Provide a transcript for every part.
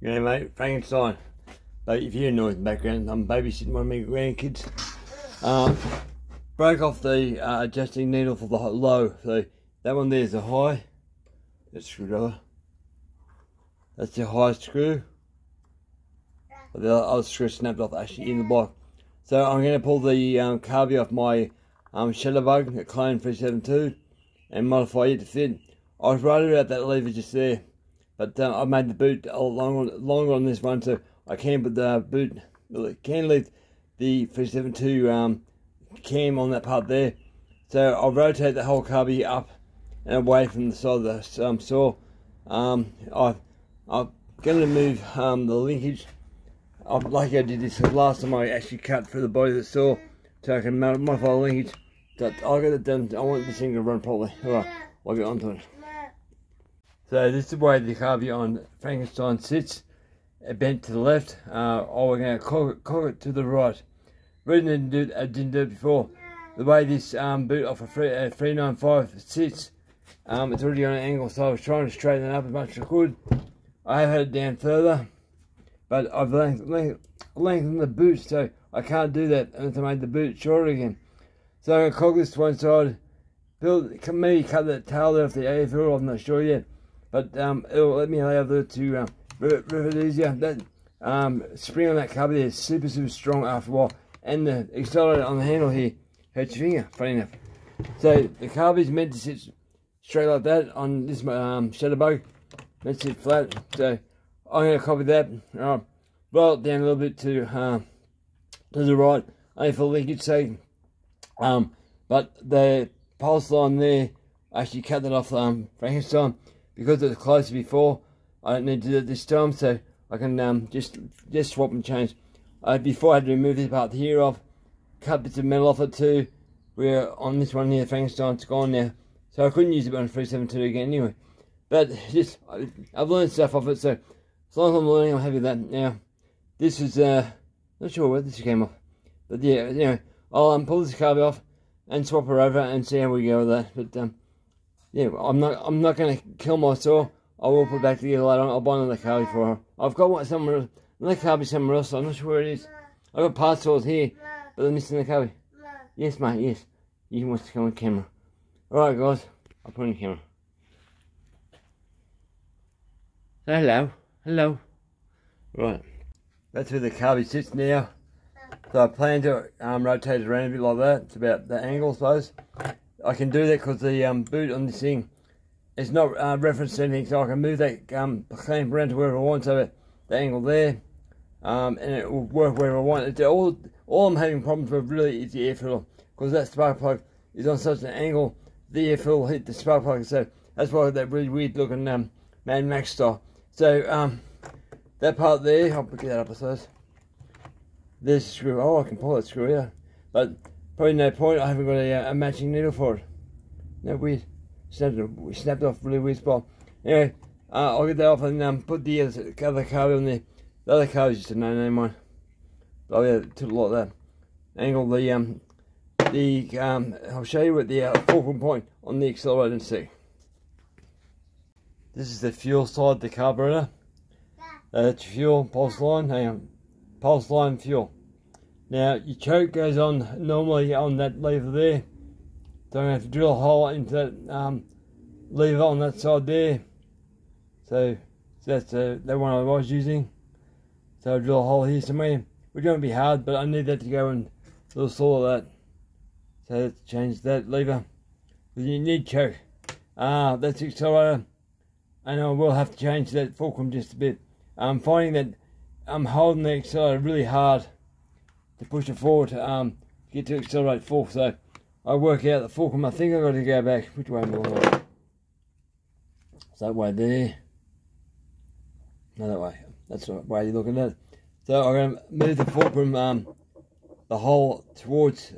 Yeah, mate, Frankenstein. But if you hear noise in the background, I'm babysitting one of my grandkids. Broke off the adjusting needle for the low. So that one there is the high. That's screwdriver. That's the high screw. But the other screw snapped off actually in the block. So I'm going to pull the carby off my Shutterbug, the Clone 372, and modify it to fit. I was worried about that lever just there, but I made the boot longer on this one, so I can put the boot, can leave the 372 cam on that part there. So I'll rotate the whole carby up and away from the side of the saw. I'm going to move the linkage. Like I did this last time, I actually cut through the body of the saw so I can modify the linkage. But I'll get it done. I want this thing to run properly. Alright, I'll get onto it. So this is the way the carby on Frankenstein sits, bent to the left. We're going to cock it to the right. Reason I didn't do it before, the way this boot off a 395 sits, it's already on an angle, so I was trying to straighten it up as much as I could. I have had it down further, but I've lengthened the boot, so I can't do that unless I made the boot shorter again. So I'm going to cock this to one side, maybe cut that tail there off the AFL, I'm not sure yet, but it'll let me allow it to rivet it easier. That spring on that carby there is super strong after a while, and the accelerator on the handle here hurts your finger, funny enough. So the carby is meant to sit straight like that on this Shutterbug, meant to sit flat, so I'm going to copy that, roll it down a little bit to the right, only for linkage sake. But the pulse line there, I actually cut that off Frankenstein because it was closer before. I don't need to do it this time, so I can just swap and change. Before I had to remove this part here off, cut bits of metal off it too. Where on this one here, Frankenstein's gone now, so I couldn't use it on 372 again anyway. But just I've learned stuff off it, so as long as I'm learning, I'm happy with that. Now this is not sure where this came off, but yeah, anyway, I'll pull this carby off and swap her over and see how we go with that. But yeah, I'm not going to kill my saw. I will put it back together later on. I'll buy another carby for her. I've got one somewhere else, another carby somewhere else. So I'm not sure where it is. I've got part saws here, but they're missing the carby. Yes, mate. Yes, you want to come on camera. All right, guys. I'll put it on camera. So hello, hello. Right, that's where the carby sits now. So I plan to rotate it around a bit like that. It's about the angle, I suppose. I can do that because the boot on this thing is not referenced to anything, so I can move that clamp around to wherever I want, so the angle there, and it will work wherever I want. It's all I'm having problems with really is the air filter, because that spark plug is on such an angle, the air filter will hit the spark plug, so that's why that really weird looking Mad Max style. So that part there, I'll pick that up I suppose. There's a screw. Oh, I can pull that screw out, but probably no point. I haven't got a matching needle for it. No, weird. Snapped off really weird spot. Anyway, I'll get that off and put the other carby on there. The other carby is just a no-name one. Oh yeah, took a lot of that. Angle I'll show you what the fulcrum point on the accelerator and see. This is the fuel side of the carburetor. That's fuel pulse line. Hang on. Pulse line fuel. Now your choke goes on normally on that lever there, so I'm going to have to drill a hole into that lever on that side there. So that's the one I was using. So I'll drill a hole here somewhere, which won't be hard, but I need that to go in a little saw like that. So let's change that lever. You need choke. That's the accelerator, and I will have to change that fulcrum just a bit. I'm finding that I'm holding the accelerator really hard to push it forward to get to accelerate full. So I work out the fulcrum. I think I've got to go back. Which way am I going? So that way there. No, that way. That's the way you're looking at it. So I'm going to move the fulcrum, the hole towards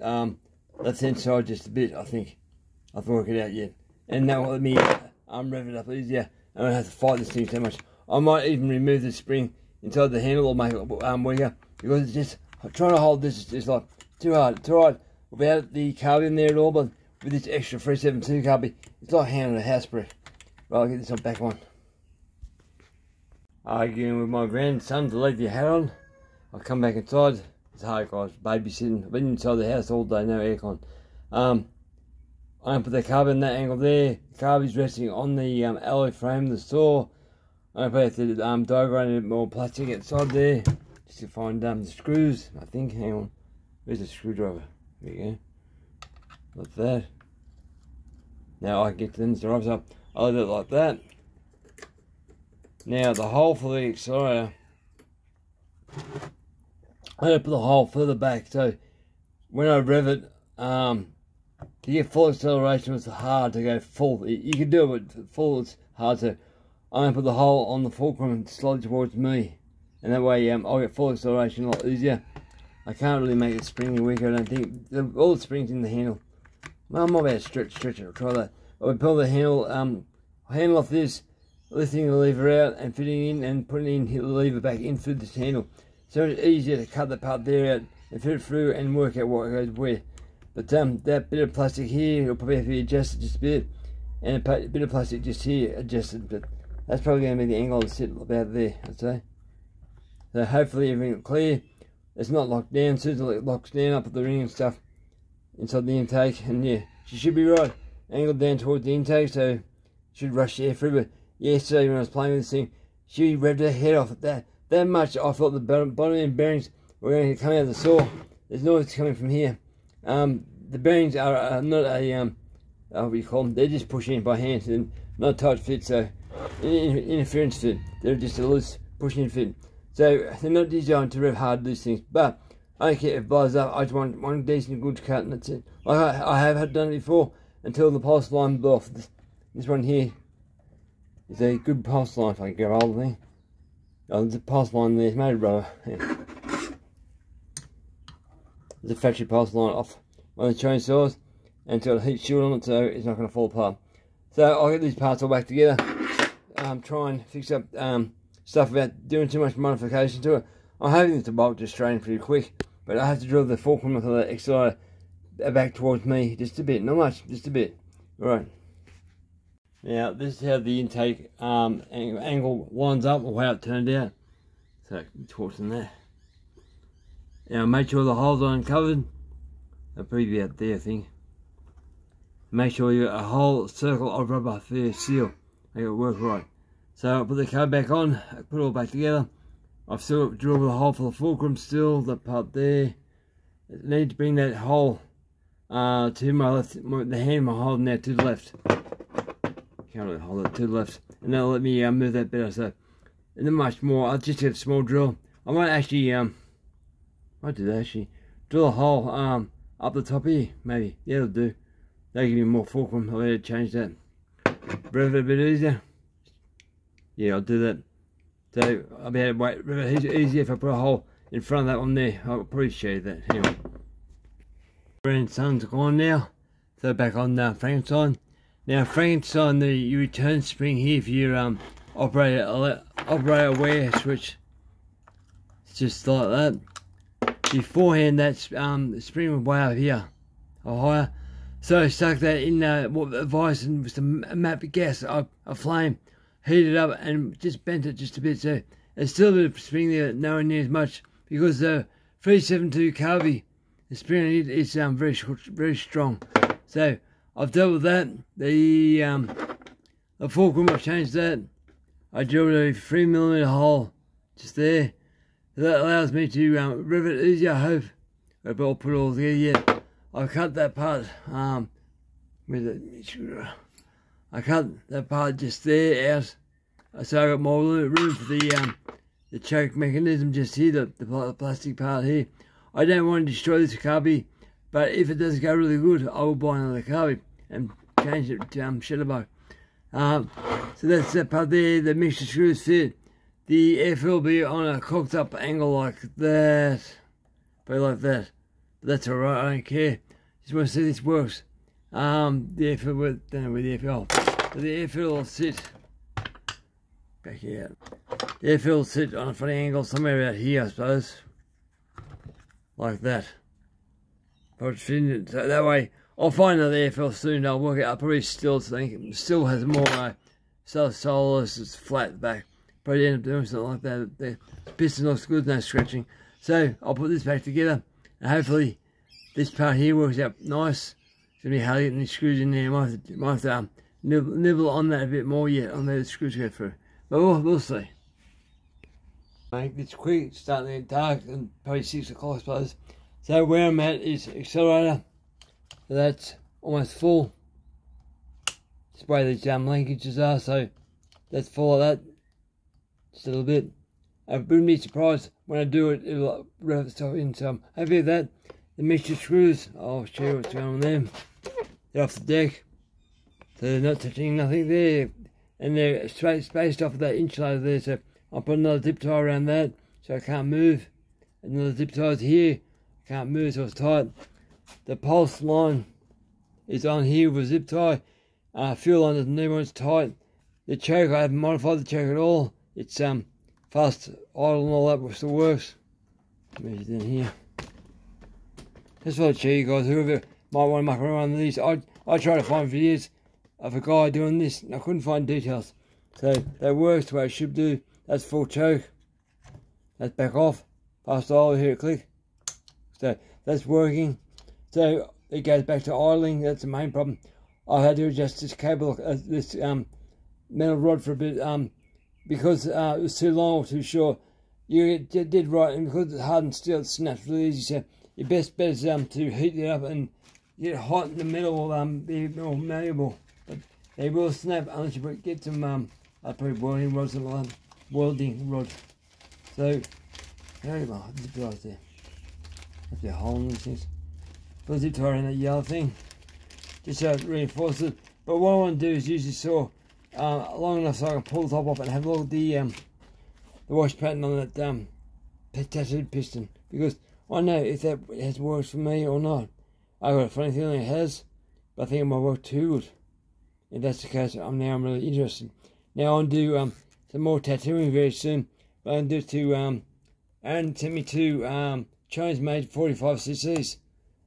that's inside just a bit, I think. I've worked it out yet. And that will let me rev it up easier. I don't have to fight this thing so much. I might even remove the spring inside the handle or make it weaker, because it's just trying to hold this is just like too hard. It's alright without the carby in there at all, but with this extra 372 carby, it's like handling a house brick. Right, I'll get this on back one. arguing with my grandson to leave the hat on. I come back inside. It's hard, guys. Babysitting. I've been inside the house all day, no aircon. I put the carb in that angle there. The carb is resting on the alloy frame of the saw. I put the diagram a bit more plastic outside there just to find the screws. I think. Hang on. Where's the screwdriver? There you go. Like that. Now I can get to them. So I'll do it like that. Now the hole for the accelerator, I put the hole further back, so when I rev it, to get full acceleration it's hard to go full. You can do it, but full it's hard to. I'm going to put the hole on the fulcrum slightly towards me, and that way I'll get full acceleration a lot easier. I can't really make it springy weaker, I don't think. All the springs in the handle. Well, I might be able to stretch it, I'll try that. I would pull the handle off this, lifting the lever out and fitting in and putting in the lever back in through this handle. So it's easier to cut the part there out and fit it through and work out what goes where. But that bit of plastic here, you'll probably have to adjust it just a bit, and a bit of plastic just here adjusted, but that's probably going to be the angle to sit about there, I'd say. So hopefully everything will clear. It's not locked down. As soon as it locks down, I'll put the ring and stuff inside the intake, and yeah, she should be right. Angled down towards the intake, so should rush air through. But yesterday when I was playing with this thing, she revved her head off at that much. I felt the bottom end bearings were going to come out of the saw. There's noise coming from here. The bearings are not a what do you call them? They're just pushed in by hand, and not a tight fit. So interference fit. They're just a loose pushing fit. So they're not designed to rev hard these things. But I don't care if it blows up. I just want one decent good cut, and that's it. Like I have done it before until the pulse line blew off. This one here is a good pulse line. If I can get hold of the thing. Oh, there's a pulse line there. It's made of rubber. Yeah. There's a factory pulse line off one of the chainsaws, and it's got a heat shield on it, so it's not going to fall apart. So I'll get these parts all back together. Try and fix up stuff without doing too much modification to it. I'm hoping that the bolt just straighten pretty quick, but I have to drill the fulcrum of the accelerator back towards me just a bit, not much, just a bit. Right. Now this is how the intake angle lines up, or how it turned out. So towards that. Now make sure the holes are uncovered. They'll probably be out there, I think. Make sure you got a whole circle of rubber for your seal. Make it work right. So I'll put the code back on, put it all back together. I've still drilled the hole for the fulcrum still, that part there. I need to bring that hole to my left, the hand I'm holding now to the left. Can't really hold it to the left. And that'll let me move that better. So, and then much more, I'll just get a small drill. I might actually, might do that actually. Drill a hole up the top here, maybe. Yeah, it'll do. That'll give me more fulcrum. I'll better change that. Rev it a bit easier. Yeah, I'll do that. So I'll be able to wait. Rev it easier if I put a hole in front of that one there. I'll probably show you that. Anyway. Grandson's gone now. So back on Frankenstein. Now Frankenstein, the return spring here for your operator aware switch. It's just like that. Beforehand, that spring was way up here, or higher. So I stuck that in what advice and with some map gas, a flame, heated up and just bent it just a bit. So there's still a bit of spring there, nowhere near as much, because the 372 Carvey, the spring on it is very strong. So I've dealt with that. The fulcrum, I've changed that. I drilled a 3mm hole just there. So that allows me to rev it easier, I hope. I'll put it all together yet. I've cut that part with it. I cut that part just there out, so I got more room for the choke mechanism just here, the plastic part here. I don't want to destroy this carby, but if it does go really good, I will buy another carby and change it to Shutterbug. So that's that part there. The mixture screws fit. The air fill will be on a cocked up angle like that, probably like that. But that's alright, I don't care. Just want to see this works. The air fill, don't know where the air fill. So the air fill will sit back here. The air fill will sit on a funny angle somewhere about here, I suppose, like that. So that way, I'll find another air fill soon. I'll work it. I'll probably still think still has more solar. It's flat back. probably end up doing something like that. The piston looks good, no scratching. So I'll put this back together, and hopefully this part here works out nice. It's going to be hard getting these screws in there. I might have to nibble on that a bit more yet, on where the screws go through. But we'll see. Make this quick, it's starting to get dark, and probably 6 o'clock I suppose. So where I'm at is accelerator. So that's almost full. That's where these linkages are, so that's full of that. Just a little bit. I wouldn't be surprised when I do it, it'll rev itself in. So I'm happy with that. The mixture screws, I'll show you what's going on there. They're off the deck. So they're not touching nothing there. And they're spaced off of that insulator there. So I'll put another zip tie around that so I can't move. Another zip tie here. I can't move, so it's tight. The pulse line is on here with a zip tie. Fuel line doesn't need one, it's tight. The choke, I haven't modified the choke at all. It's fast idle and all that still works. Measure down here. That's what I'd show you guys. Whoever might want to muck around with these, I try to find videos of a guy doing this, and I couldn't find details. So that works the way it should do. That's full choke. That's back off. Fast idle, hear it click. So that's working. So it goes back to idling. That's the main problem. I had to adjust this cable, this metal rod for a bit, because it was too long or too short. You did right, and because it's hardened steel, it snaps really easy. So your best bet is to heat it up and get it hot in the middle, be more malleable. But they will snap unless you get some probably welding rods and like welding rod. So very well, zip ties there. Have to hole in these things. Put a zip tie around that yellow thing, just so it reinforces it. But what I want to do is use this saw long enough so I can pull the top off and have a look at the wash pattern on that tattooed piston, because I know if that has worked for me or not. I've got a funny feeling it has, but I think it might work too good. If that's the case, I'm really interested. Now I'll do some more tattooing very soon, but I'll do it to Aaron sent me two chains made 45cc's,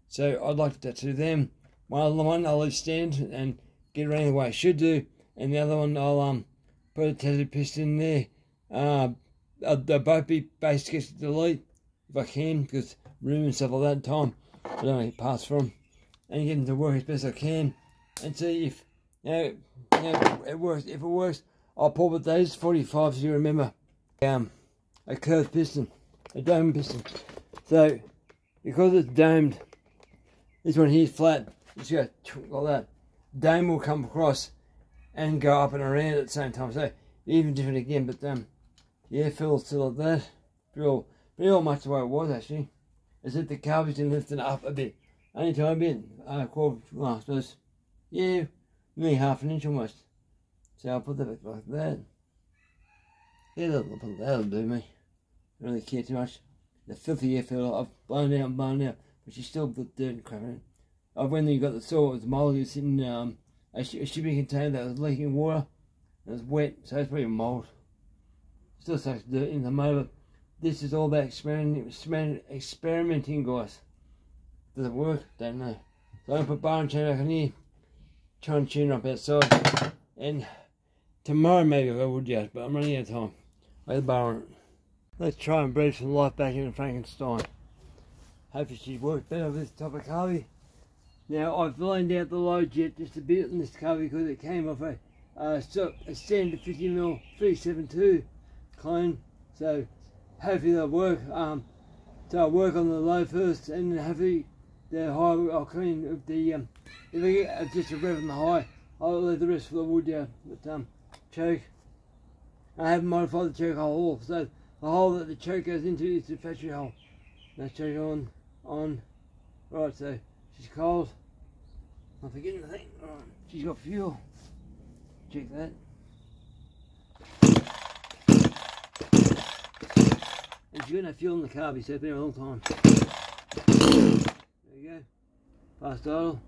so I'd like to tattoo them. One other one I'll leave stand and get it running the way it should do, and the other one I'll put a tattooed piston in there. They'll both be base sketch to delete if I can, because room and stuff like that and time, I don't want to get parts from, and get them to work as best I can, and see if it works. If it works, I'll pull with those 45s. You remember, a curved piston, a dome piston. So because it's domed, this one here is flat. Just go like that. Dome will come across and go up and around at the same time. So even different again, but the airfill is still like that. Pretty all much the way it was actually. Is that the carburetor's been lifted up a bit, only a tiny bit, quarter, well, I suppose, yeah, nearly half an inch almost. So I'll put that back like that. Yeah, that'll do me. I don't really care too much. The filthy airfill I've blown out, but she's still got dirt and crap in it. When you got the saw, it was mould. It was sitting in a shipping container that was leaking water. It was wet, so it's probably mould. Still sucks dirt in the motor. This is all about experimenting, guys. Does it work? Don't know. So I'm going to put bar and chain back in here. Try and tune up outside. And tomorrow maybe I would just, but I'm running out of time. Lay the bar on it. Let's try and breathe some life back into Frankenstein. Hopefully she works better with this type of carby. Now I've lined out the load jet just a bit on this carby because it came off a standard 50mm 372 clone. So hopefully they'll work. So I'll work on the low first, and hopefully the high I'll clean with the if I get just a rev on the high, I'll leave the rest for the wood choke. I haven't modified the choke hole, so the hole that the choke goes into is the factory hole. That's choke on. Right, so she's cold. I'm forgetting the thing. Right, she's got fuel. Check that. And she's got no fuel in the carby, so it's been a long time. There you go. Fast idle.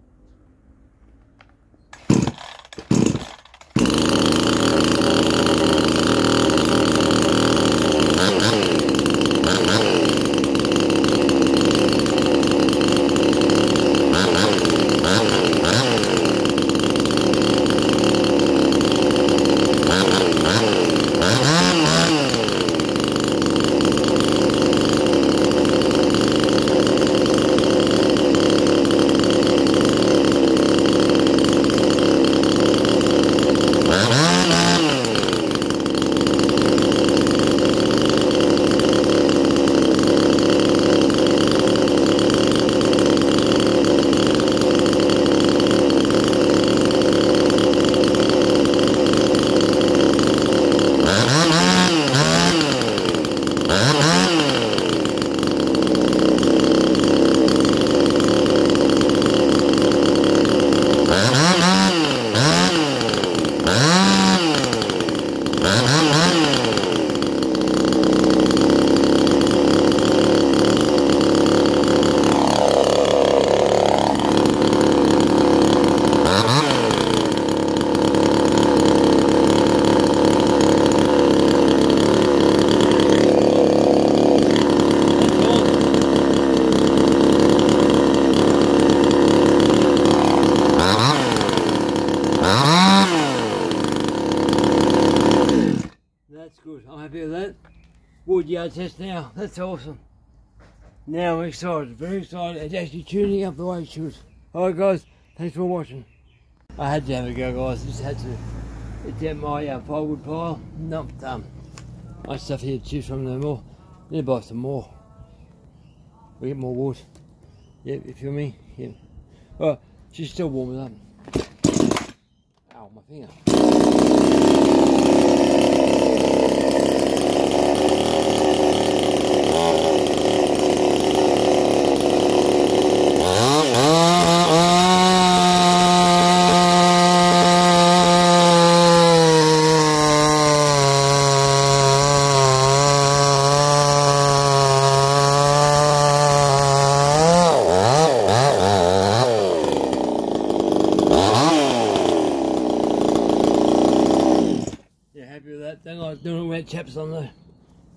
wood yard test now. That's awesome. Now I'm excited, very excited. It's actually tuning up the way it should. Alright guys, thanks for watching. I had to have a go guys, just had to. It's at my firewood pile. Not my stuff here to choose from no more. Need to buy some more. We get more wood. Yep, you feel me? Yep. Well, she's still warming up. Ow, my finger. Happy with that. Don't like doing wet chaps on the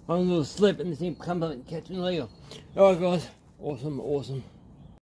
little slip and the thing comes up and catches me legal. Alright guys, awesome.